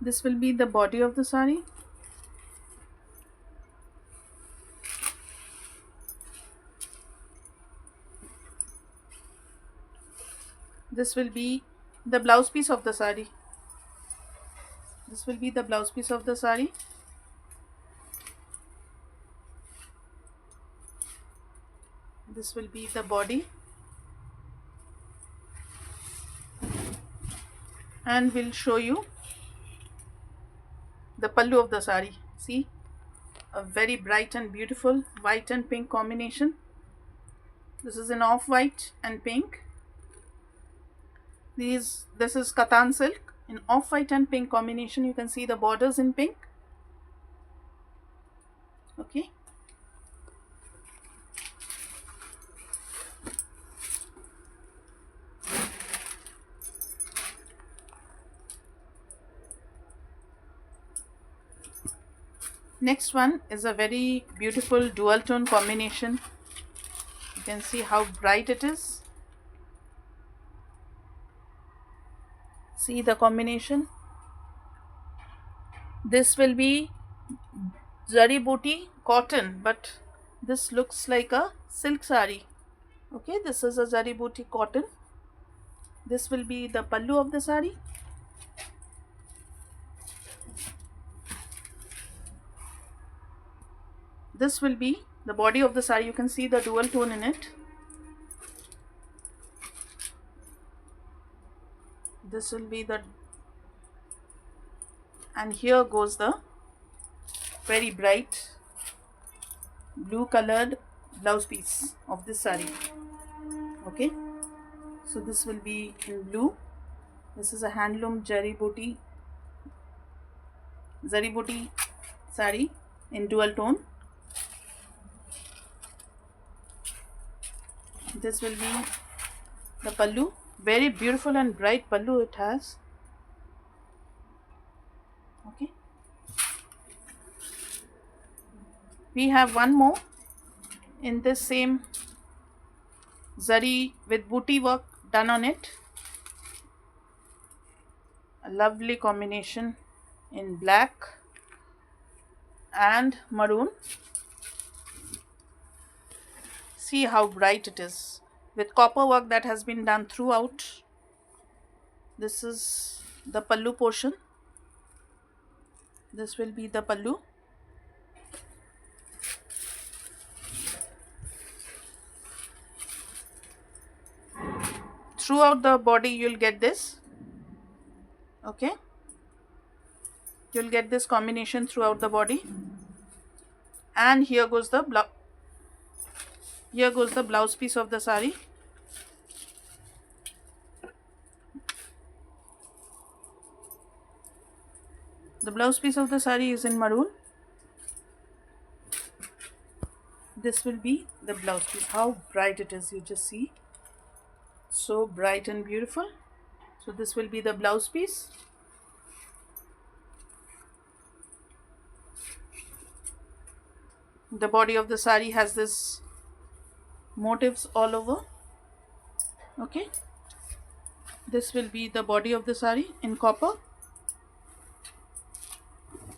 This will be the body of the sari. This will be the blouse piece of the sari. This will be the blouse piece of the sari. This will be the body, and we'll show you the pallu of the sari. See, a very bright and beautiful white and pink combination. This is in off-white and pink. This is katan silk in off-white and pink combination. You can see the borders in pink. Okay. Next one is a very beautiful dual tone combination. You can see how bright it is. See the combination. This will be zari booty cotton, but this looks like a silk sari. Okay, this is a zari booty cotton. This will be the pallu of the sari. This will be the body of the sari. You can see the dual tone in it. This will be the, and here goes the very bright blue colored blouse piece of this sari. Okay, so this will be in blue. This is a handloom zari booty sari in dual tone. This will be the pallu. Very beautiful and bright pallu it has. Okay, we have one more in this same zari with booty work done on it. A lovely combination in black and maroon. See how bright it is with copper work that has been done throughout. This is the pallu portion. This will be the pallu. Throughout the body you'll get this. Okay, you'll get this combination throughout the body. And here goes the blouse piece of the sari. The blouse piece of the sari is in maroon. This will be the blouse piece. How bright it is, you just see. So bright and beautiful. So this will be the blouse piece. The body of the sari has this motifs all over. Okay, this will be the body of the sari in copper,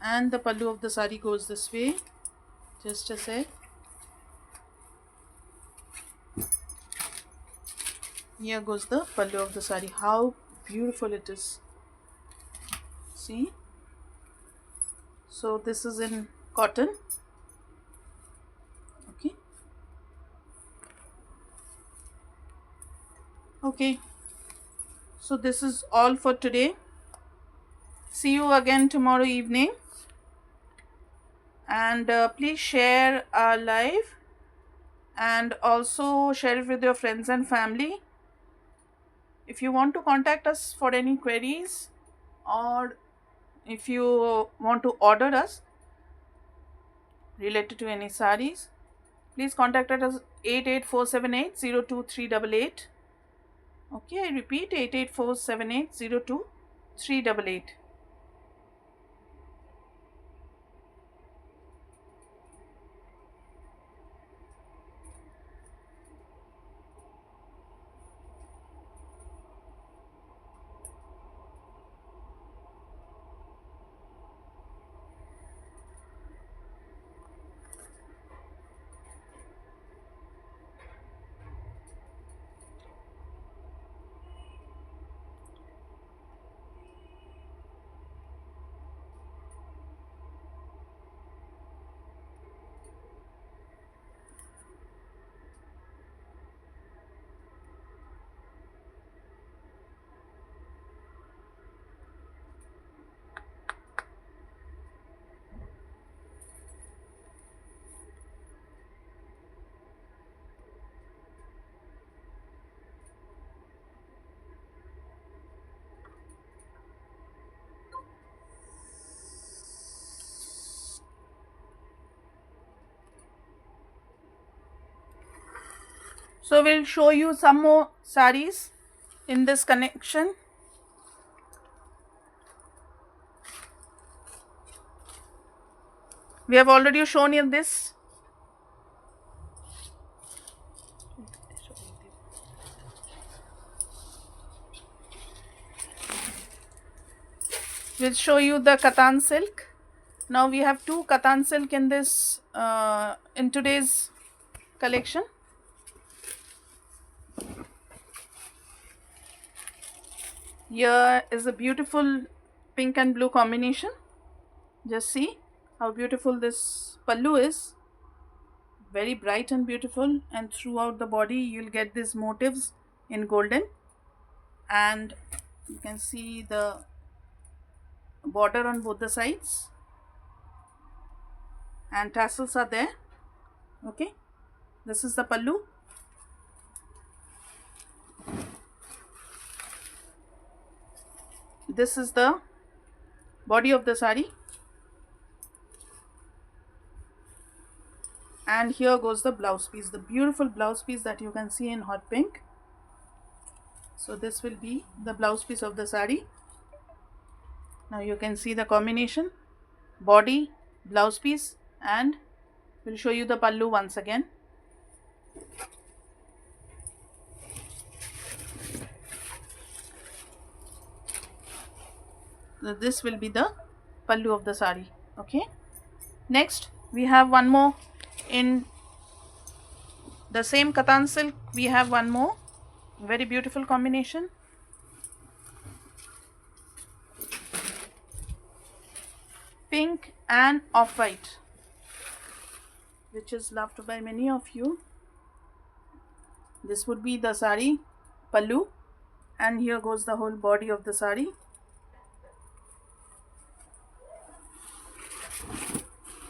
and the pallu of the sari goes this way. Just a sec. Here goes the pallu of the sari. How beautiful it is. See, so this is in cotton. Okay, so this is all for today. See you again tomorrow evening, and please share our live and also share it with your friends and family. If you want to contact us for any queries, or if you want to order us related to any saris, please contact us 88478023888. Okay, I repeat, 88478023888. So we'll show you some more sarees in this connection. We have already shown you this. We'll show you the Katan silk. Now we have two Katan silk in this in today's collection. Here is a beautiful pink and blue combination. Just see how beautiful this pallu is. Very bright and beautiful, and throughout the body you'll get these motifs in golden, and you can see the border on both the sides, and tassels are there. Okay, this is the pallu. This is the body of the sari, and here goes the blouse piece, the beautiful blouse piece that you can see in hot pink. So this will be the blouse piece of the sari. Now you can see the combination, body, blouse piece, and we'll show you the pallu once again. So this will be the pallu of the sari. Okay, next we have one more in the same Katan silk. We have one more very beautiful combination. Pink and off-white, which is loved by many of you. This would be the sari pallu, and here goes the whole body of the sari.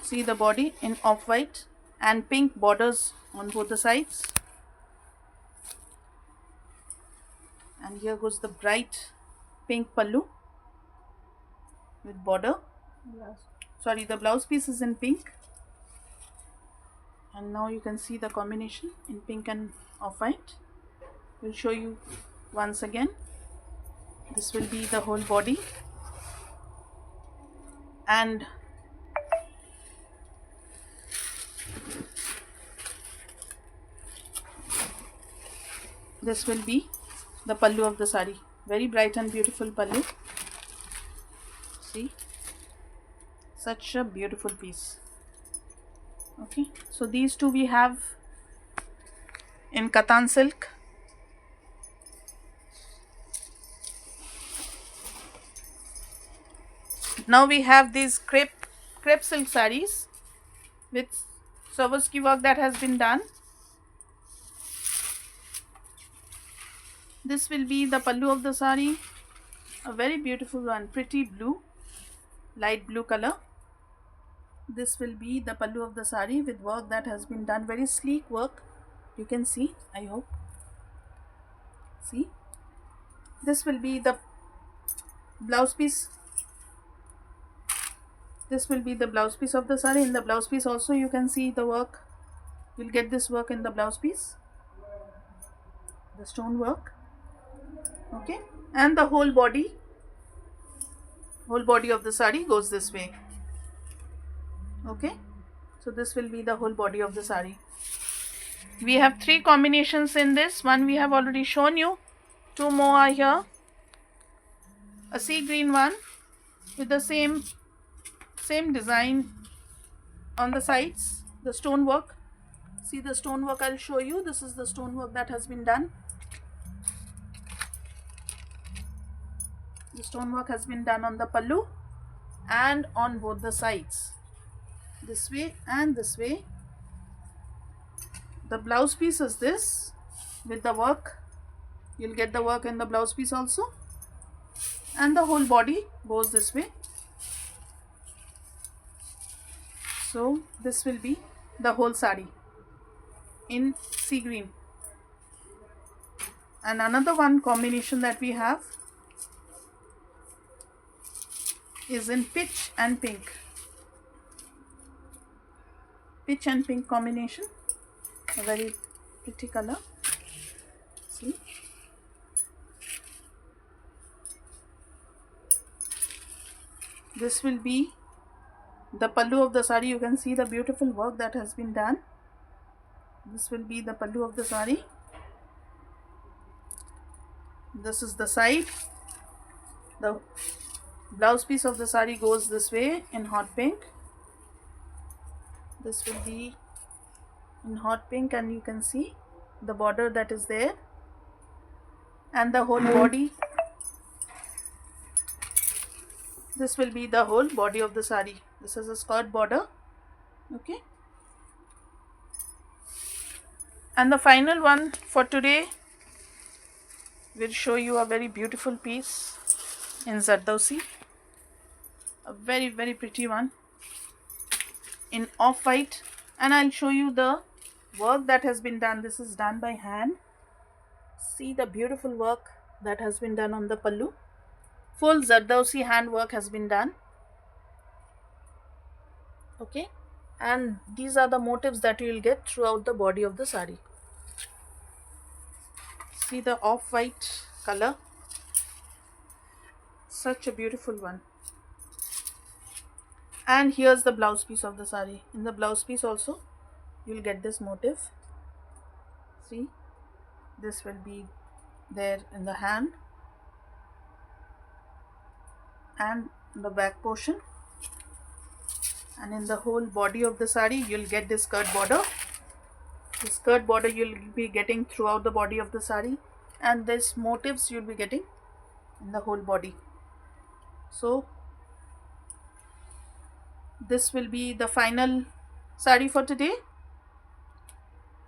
See the body in off-white and pink borders on both the sides, and here goes the bright pink pallu with border. Sorry, the blouse piece is in pink, and now you can see the combination in pink and off-white. We'll show you once again. This will be the whole body, and this will be the pallu of the sari. Very bright and beautiful pallu. See, such a beautiful piece. Okay, so these two we have in Katan silk. Now we have these crepe silk sarees with Swarovski work that has been done. This will be the pallu of the sari, a very beautiful one, pretty blue, light blue color. This will be the pallu of the sari with work that has been done, very sleek work. You can see, I hope. See, this will be the blouse piece. This will be the blouse piece of the sari. In the blouse piece also you can see the work. You'll get this work in the blouse piece, the stone work. Okay, and the whole body of the sari goes this way. Okay, so this will be the whole body of the sari. We have three combinations in this. One we have already shown you. Two more are here. A sea green one with the same design on the sides, the stone work. See the stone work, I'll show you. This is the stone work that has been done. The stone work has been done on the pallu and on both the sides, this way and this way. The blouse piece is this with the work. You'll get the work in the blouse piece also, and the whole body goes this way. So this will be the whole sari in sea green. And another one combination that we have is in pitch and pink. Pitch and pink combination, a very pretty color. See, this will be the pallu of the sari. You can see the beautiful work that has been done. This will be the pallu of the sari. This is the side. The blouse piece of the sari goes this way in hot pink. This will be in hot pink, and you can see the border that is there, and the whole body. This will be the whole body of the sari. This is a skirt border. Okay, and the final one for today will show you a very beautiful piece in Zardausi, a very pretty one in off-white, and I'll show you the work that has been done. This is done by hand. See the beautiful work that has been done on the pallu. Full Zardausi hand work has been done. Okay, and these are the motifs that you will get throughout the body of the sari. See the off-white color, such a beautiful one. And here's the blouse piece of the sari. In the blouse piece also you will get this motif. See, this will be there in the hand and the back portion, and in the whole body of the sari you'll get this skirt border. The skirt border you'll be getting throughout the body of the sari, and this motifs you'll be getting in the whole body. So this will be the final sari for today.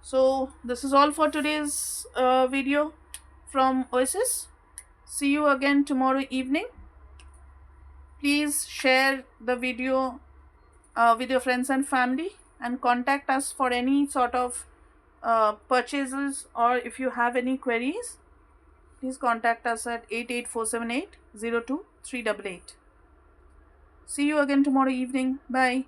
So this is all for today's video from Oasis. See you again tomorrow evening. Please share the video with your friends and family, and contact us for any sort of purchases, or if you have any queries, please contact us at 88478 02388. See you again tomorrow evening. Bye.